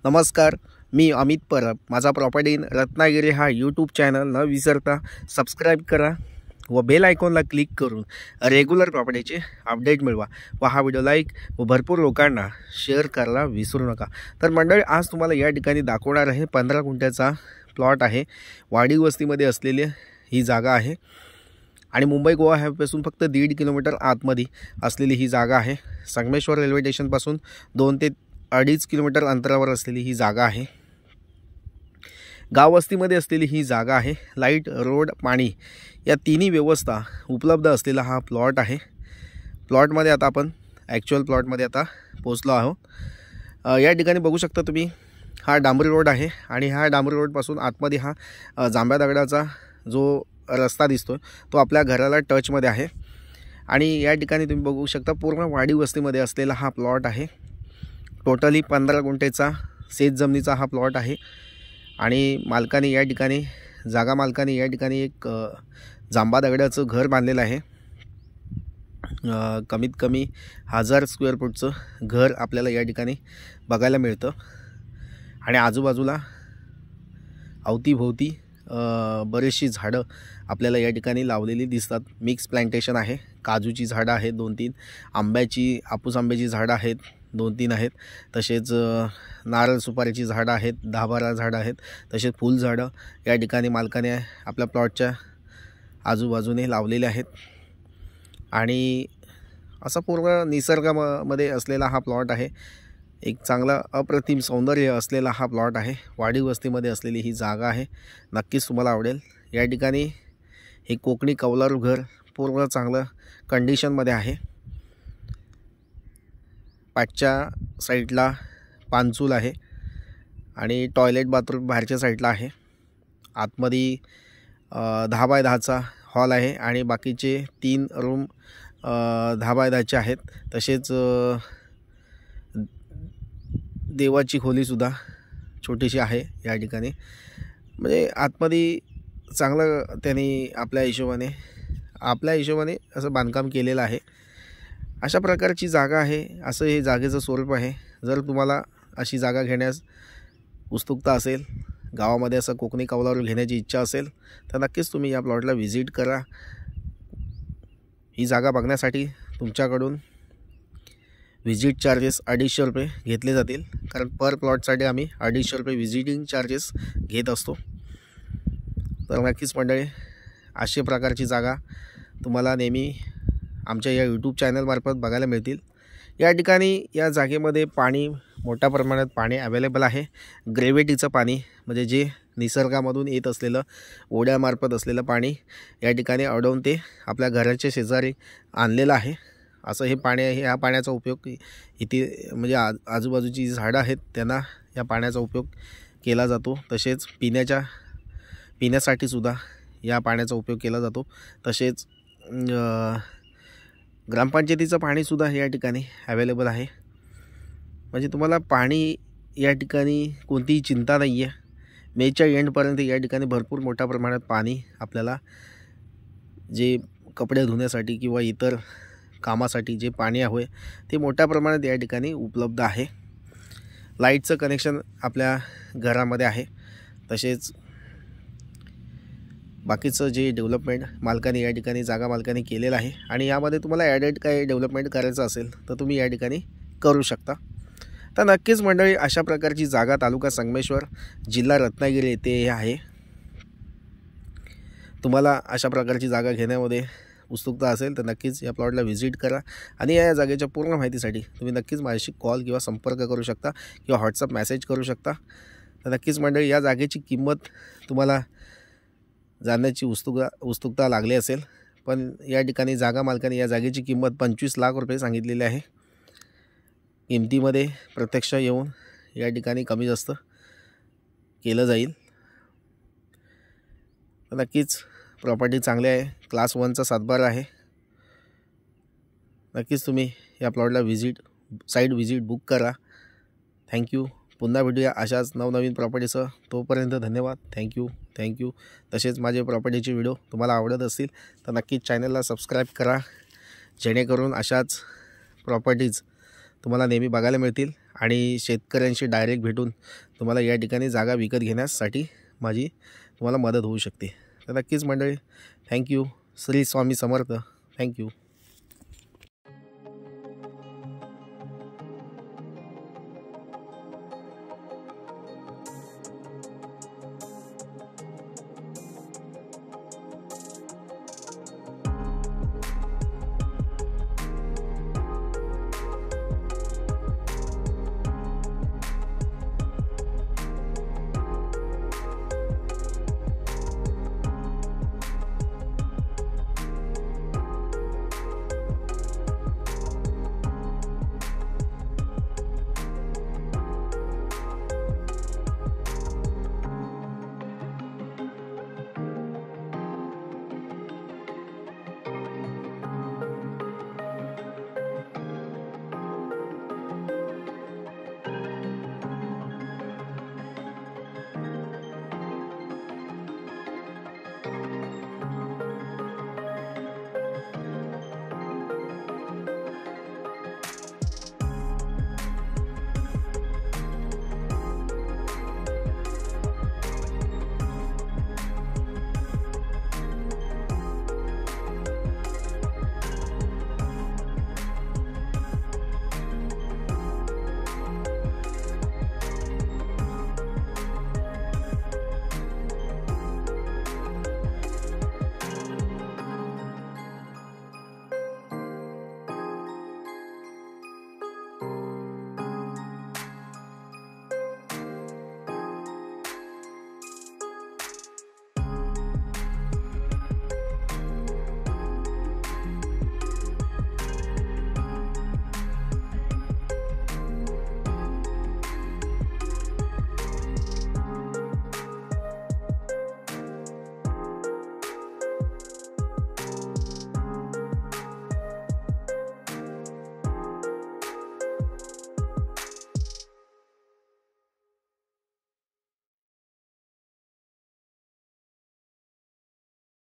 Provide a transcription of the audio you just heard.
नमस्कार, मी अमित परब. माझा property in Ratnagiri हा यूट्यूब चॅनल न विसरता सबस्क्राईब करा व बेल आयकॉनला क्लिक करून रेग्युलर प्रॉपर्टीचे अपडेट मिळवा व हा व्हिडिओ लाईक व भरपूर लोकांना शेअर करायला विसरू नका. तर मंडळी, आज तुम्हाला या ठिकाणी दाखवणार आहे 15 गुंठ्याचा प्लॉट आहे. वाडी वस्तीमध्ये असलेली ही जागा आहे आणि मुंबई गोवा हायवेपासून फक्त 1.5 किलोमीटर आतमध्ये असलेली ही जागा आहे. संगमेश्वर रेल्वे स्टेशनपासून 2 ते 2.5 किलोमीटर अंतरावर असलेली ही जागा आहे. गाव वस्तीमध्ये असलेली ही जागा आहे. लाईट, रोड, पाणी या तिन्ही व्यवस्था उपलब्ध असलेला हा प्लॉट आहे. प्लॉटमध्ये आता आपण ॲक्च्युअल प्लॉटमध्ये आता पोहोचलो आहोत. या ठिकाणी बघू शकता तुम्ही, हा डांबरी रोड आहे आणि ह्या डांबरी रोडपासून आतमध्ये हा जांभ्या दगडाचा जो रस्ता दिसतो तो आपल्या घराला टचमध्ये आहे. आणि या ठिकाणी तुम्ही बघू शकता पूर्ण वाडी वस्तीमध्ये असलेला हा प्लॉट आहे. टोटली 15 गुंठेचा शेत जमिनीचा हा प्लॉट आहे. आणि मालकाने या ठिकाणी मालकाने या ठिकाणी एक जांभा दगडाचं घर बांधलेलं आहे. कमीत कमी 1000 स्क्वेअर फूटचं घर आपल्याला या ठिकाणी बघायला मिळतं. आणि आजूबाजूला अवतीभोवती बरीचशी झाडं आपल्याला या ठिकाणी लावलेली दिसतात. मिक्स प्लांटेशन आहे. काजूची झाडं आहेत 2-3, हापूस आंब्याची झाडं आहेत 2-3 आहेत. तसेच नारळ सुपारीची झाडं आहेत 10-12 झाडं आहेत. तसेच फुलझाडं या ठिकाणी मालकाने आपल्या प्लॉटच्या आजूबाजूने लावलेले आहेत. आणि असा पूर्ण निसर्गामध्ये असलेला हा प्लॉट आहे. एक चांगला अप्रतिम सौंदर्य असलेला हा प्लॉट आहे. वाडी वस्तीमध्ये असलेली ही जागा आहे. नक्कीच तुम्हाला आवडेल. या ठिकाणी हे कोकणी कौलारू घर पूर्ण चांगलं कंडिशनमध्ये आहे. पाठच्या साईडला पानचूल आहे आणि टॉयलेट बाथरूम बाहेरच्या साईडला आहे. आतमध्ये 10x10चा हॉल आहे आणि बाकीचे 3 रूम 10x10चे आहेत. तसेच देवाची खोलीसुद्धा छोटीशी आहे या ठिकाणी. म्हणजे आतमध्ये चांगलं त्यांनी आपल्या हिशोबाने असं बांधकाम केलेलं आहे. अशा प्रकारची जागा आहे. असं हे जागेचं स्वरूप आहे. जर तुम्हाला अशी जागा घेण्यास उत्सुकता असेल, गावामध्ये असं कोकणी कौलारू घेण्याची इच्छा असेल, तर नक्कीच तुम्ही या प्लॉटला व्हिजिट करा. ही जागा बघण्यासाठी तुमच्याकडून व्हिजिट चार्जेस 250 रुपये घेतले जातील. कारण पर प्लॉटसाठी आम्ही 250 रुपये व्हिजिटिंग चार्जेस घेत असतो. तर नक्कीच मंडळी, अशा प्रकारची जागा तुम्हाला नेहमी आमच्या या यूट्यूब चॅनलमार्फत बघायला मिळतील. या ठिकाणी या जागेमध्ये पाणी, मोठ्या प्रमाणात पाणी अवेलेबल आहे. ग्रेव्हिटीचं पाणी, म्हणजे जे निसर्गामधून येत असलेलं ओढ्यामार्फत असलेलं पाणी या ठिकाणी अडवून ते आपल्या घराच्या शेजारी आणलेलं आहे. असं हे पाणी आहे. ह्या पाण्याचा उपयोग इथे म्हणजे आजूबाजूची झाडं आहेत त्यांना या पाण्याचा उपयोग केला जातो. तसेच पिण्यासाठीसुद्धा या पाण्याचा उपयोग केला जातो. तसेच ग्रामपंचायतीचं पाणीसुद्धा या ठिकाणी अवेलेबल आहे. म्हणजे तुम्हाला पाणी या ठिकाणी कोणतीही चिंता नाही आहे. मेच्या एंडपर्यंत या ठिकाणी भरपूर मोठ्या प्रमाणात पाणी आपल्याला जे कपडे धुण्यासाठी किंवा इतर कामासाठी जे पाणी हवे ते मोठ्या प्रमाणात या ठिकाणी उपलब्ध आहे. लाईटचं कनेक्शन आपल्या घरामध्ये आहे. तसेच बाकीचं जे डेव्हलपमेंट मालकाने या ठिकाणी जागा मालकाने केलेलं आहे. आणि यामध्ये तुम्हाला ॲडेड काही डेव्हलपमेंट करायचं असेल तर तुम्ही या ठिकाणी करू शकता. तर नक्कीच मंडळी, अशा प्रकारची जागा तालुका संगमेश्वर, जिल्हा रत्नागिरी येथे आहे. तुम्हाला अशा प्रकारची जागा घेण्यामध्ये उत्सुकता असेल तर नक्कीच या प्लॉटला व्हिजिट करा. आणि या जागेच्या पूर्ण माहितीसाठी तुम्ही नक्कीच माझ्याशी कॉल किंवा संपर्क करू शकता किंवा व्हॉट्सअप मेसेज करू शकता. तर नक्कीच मंडळी, या जागेची किंमत तुम्हाला जाणण्याची उत्सुकता लागली असेल. पण या ठिकाणी जागा मालकाने या जागेची किंमत 25 लाख रुपये सांगितलेली आहे. किमतीमध्ये प्रत्यक्ष येऊन या ठिकाणी कमी जास्त केलं जाईल. नक्कीच प्रॉपर्टी चांगली आहे. क्लास 1चा 7-बार आहे. नक्कीच तुम्ही या प्लॉटला साईट व्हिजिट बुक करा. थँक्यू. पुन्हा भेटूया अशाच नवनवीन प्रॉपर्टीसह. तोपर्यंत धन्यवाद. थँक्यू. तसेच माझे प्रॉपर्टीचे व्हिडिओ तुम्हाला आवडत असतील तर नक्कीच चॅनलला सबस्क्राईब करा, जेणेकरून अशाच प्रॉपर्टीज तुम्हाला नेहमी बघायला मिळतील आणि शेतकऱ्यांशी डायरेक्ट भेटून तुम्हाला या ठिकाणी जागा विकत घेण्यासाठी माझी तुम्हाला मदत होऊ शकते. तर नक्कीच मंडळी, थँक्यू. श्री स्वामी समर्थ. थँक्यू.